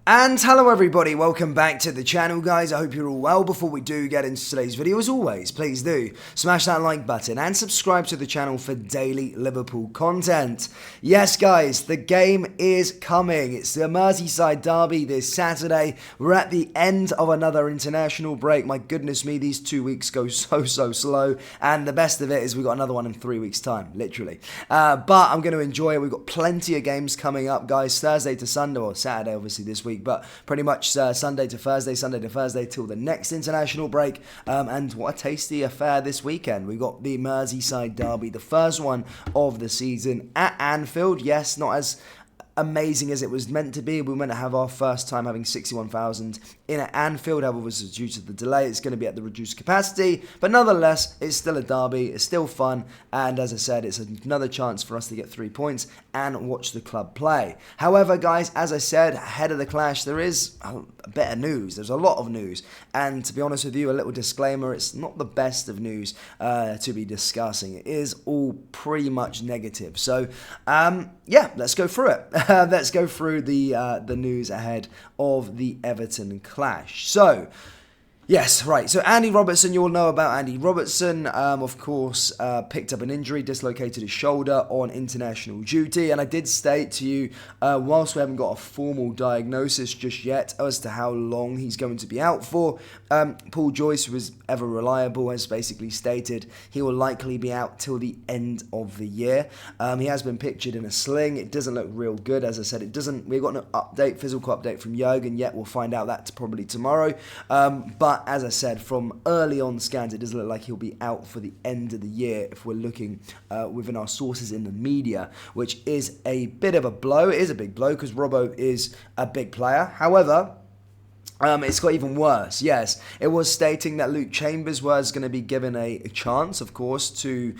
And hello everybody, welcome back to the channel guys. I hope you're all well. Before we do get into today's video, as always, please do smash that like button and subscribe to the channel for daily Liverpool content. Yes guys, the game is coming. It's the Merseyside derby this Saturday. We're at the end of another international break. My goodness me, these 2 weeks go so slow. And the best of it is we've got another one in 3 weeks time, literally. But I'm going to enjoy it. We've got plenty of games coming up guys, Thursday to Sunday, or Saturday obviously this week. But pretty much Sunday to Thursday till the next international break. And what a tasty affair this weekend. We've got the Merseyside derby, the first one of the season at Anfield. Yes, not as amazing as it was meant to be. We were meant to have our first time having 61,000 in at Anfield. However, due to the delay, it's going to be at the reduced capacity. But nonetheless, it's still a derby. It's still fun. And as I said, it's another chance for us to get 3 points and watch the club play. However, guys, as I said, ahead of the clash, there is a bit of news. There's a lot of news. And to be honest with you, a little disclaimer, it's not the best of news to be discussing. It is all pretty much negative. So, yeah, let's go through it. Let's go through the news ahead of the Everton clash. So, yes, right. So Andy Robertson, you all know about Andy Robertson. Of course, picked up an injury, dislocated his shoulder on international duty. And I did state to you, whilst we haven't got a formal diagnosis just yet as to how long he's going to be out for, Paul Joyce, who is ever reliable, has basically stated he will likely be out till the end of the year. He has been pictured in a sling. It doesn't look real good. As I said, it doesn't. We've got an physical update from Jurgen yet. We'll find out that probably tomorrow. But as I said, from early on scans, it doesn't look like he'll be out for the end of the year if we're looking within our sources in the media, which is a bit of a blow. It is a big blow because Robbo is a big player. However, it's got even worse. Yes, it was stating that Luke Chambers was going to be given a chance, of course, to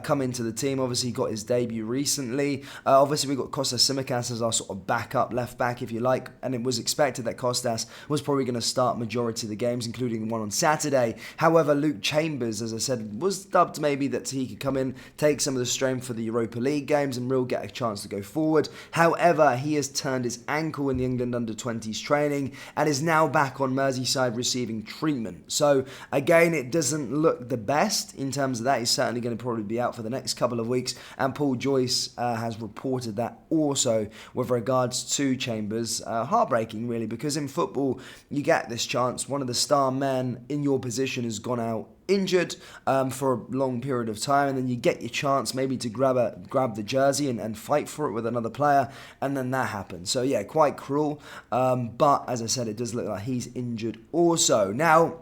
come into the team. Obviously, he got his debut recently. Obviously, we got Kostas Tsimikas as our sort of backup, left back, if you like. And it was expected that Kostas was probably going to start majority of the games, including the one on Saturday. However, Luke Chambers, as I said, was dubbed maybe that he could come in, take some of the strain for the Europa League games and really get a chance to go forward. However, he has turned his ankle in the England under-20s training and is now back on Merseyside receiving treatment. So again, it doesn't look the best in terms of that. He's certainly going to probably be out for the next couple of weeks, and Paul Joyce has reported that also with regards to Chambers. Heartbreaking really, because in football you get this chance, one of the star men in your position has gone out injured for a long period of time, and then you get your chance maybe to grab the jersey and fight for it with another player, and then that happens. So yeah, quite cruel, but as I said, it does look like he's injured also. Now,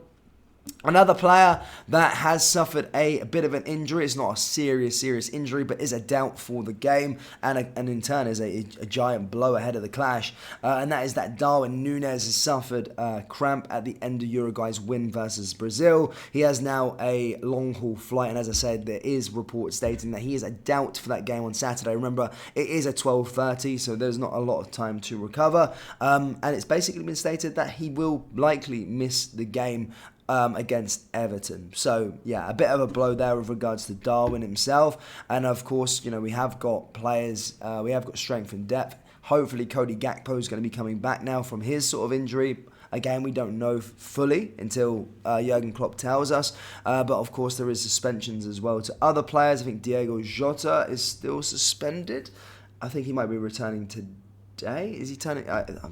another player that has suffered a bit of an injury, it's not a serious injury, but is a doubt for the game, and in turn is a giant blow ahead of the clash, and that is that Darwin Nunes has suffered cramp at the end of Uruguay's win versus Brazil. He has now a long-haul flight, and as I said, there is reports stating that he is a doubt for that game on Saturday. Remember, it is at 12:30, so there's not a lot of time to recover, and it's basically been stated that he will likely miss the game against Everton. So yeah, a bit of a blow there with regards to Darwin himself. And of course, you know, we have got players, we have got strength and depth. Hopefully Cody Gakpo is going to be coming back now from his sort of injury. Again, we don't know fully until Jurgen Klopp tells us. But of course, there is suspensions as well to other players. I think Diego Jota is still suspended. I think he might be returning today. Is he turning?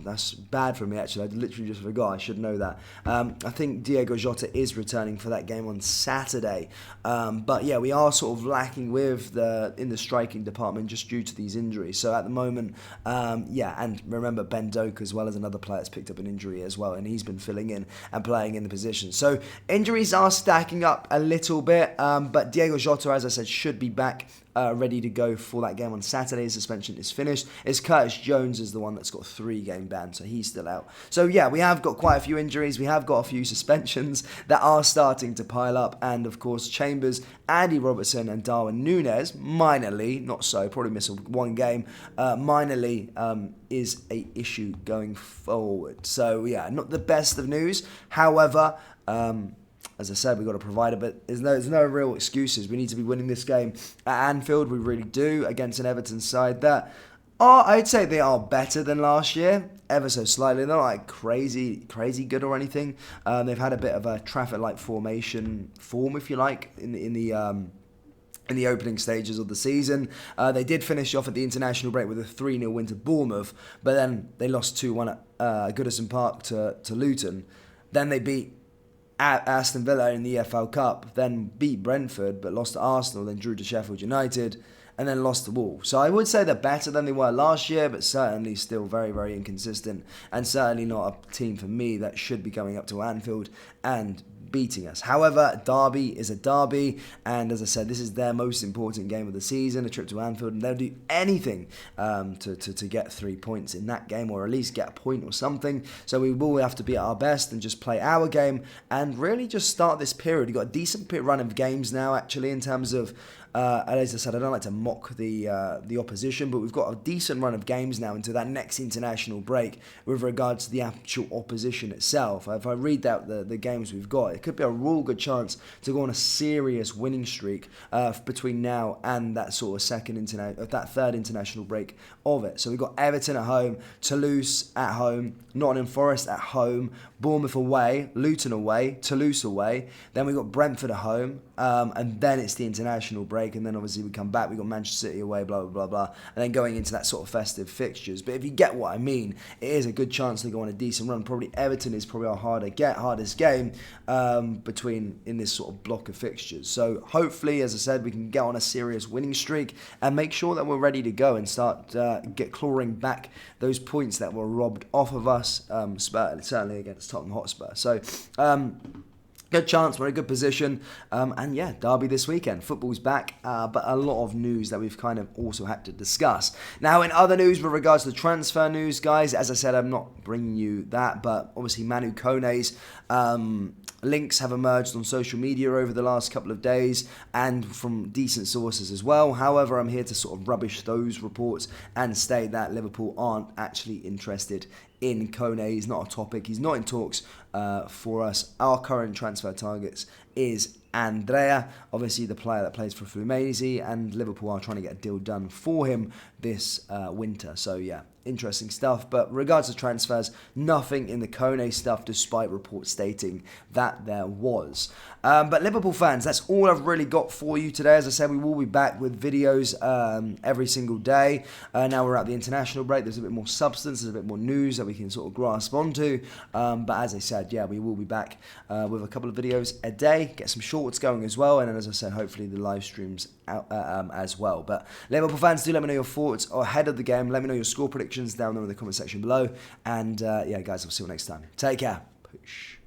That's bad for me, actually. I literally just forgot. I should know that. I think Diego Jota is returning for that game on Saturday. But yeah, we are sort of lacking in the striking department just due to these injuries. So at the moment, yeah, and remember Ben Doak as well as another player that's picked up an injury as well, and he's been filling in and playing in the position. So injuries are stacking up a little bit, but Diego Jota, as I said, should be back ready to go for that game on Saturday. His suspension is finished. It's Curtis Jones is the one that's got a 3-game ban, so he's still out. So yeah, we have got quite a few injuries. We have got a few suspensions that are starting to pile up, and of course Chambers, Andy Robertson and Darwin Nunes, minorly, not so, probably miss one game, minorly is a issue going forward. So yeah, not the best of news. However, as I said, we've got to provide it, but there's no real excuses. We need to be winning this game at Anfield. We really do, against an Everton side that I'd say they are better than last year, ever so slightly. They're not like crazy good or anything. They've had a bit of a traffic light formation form, if you like, in the opening stages of the season. They did finish off at the international break with a 3-0 win to Bournemouth, but then they lost 2-1 at Goodison Park to Luton. Then they beat Aston Villa in the EFL Cup, then beat Brentford, but lost to Arsenal, then drew to Sheffield United, and then lost to Wolves. So I would say they're better than they were last year, but certainly still very, very inconsistent, and certainly not a team for me that should be going up to Anfield and beating us. However, Derby is a derby, and as I said, this is their most important game of the season, a trip to Anfield, and they'll do anything to get 3 points in that game, or at least get a point or something. So we will have to be at our best and just play our game and really just start this period. We've got a decent run of games now, actually, in terms of as I said, I don't like to mock the opposition, but we've got a decent run of games now into that next international break with regards to the actual opposition itself. If I read out the games we've got, it could be a real good chance to go on a serious winning streak between now and that sort of that third international break of it. So we've got Everton at home, Toulouse at home, Nottingham Forest at home, Bournemouth away, Luton away, Toulouse away. Then we've got Brentford at home, and then it's the international break, and then obviously we come back, we've got Manchester City away, blah, blah, blah, blah, and then going into that sort of festive fixtures. But if you get what I mean, it is a good chance to go on a decent run. Probably Everton is probably our hardest game in this sort of block of fixtures. So hopefully, as I said, we can get on a serious winning streak and make sure that we're ready to go and start clawing back those points that were robbed off of us, certainly against Tottenham Hotspur. So good chance, we're in a good position, and yeah, Derby this weekend. Football's back, but a lot of news that we've kind of also had to discuss. Now, in other news with regards to transfer news, guys, as I said, I'm not bringing you that, but obviously Manu Kone's links have emerged on social media over the last couple of days and from decent sources as well. However, I'm here to sort of rubbish those reports and state that Liverpool aren't actually interested in Kone. He's not a topic. He's not in talks for us. Our current transfer targets is Andrea, obviously the player that plays for Fluminense, and Liverpool are trying to get a deal done for him this winter. So yeah, interesting stuff. But regards to transfers, nothing in the Kone stuff, despite reports stating that there was. But Liverpool fans, that's all I've really got for you today. As I said, we will be back with videos every single day. Now we're at the international break. There's a bit more substance, there's a bit more news that we can sort of grasp onto. But as I said, yeah, we will be back with a couple of videos a day, get some shorts going as well, and then, as I said, hopefully the live streams out as well. But Liverpool fans, do let me know your thoughts ahead of the game. Let me know your score predictions down there in the comment section below. And yeah, guys, I'll see you next time. Take care. Push.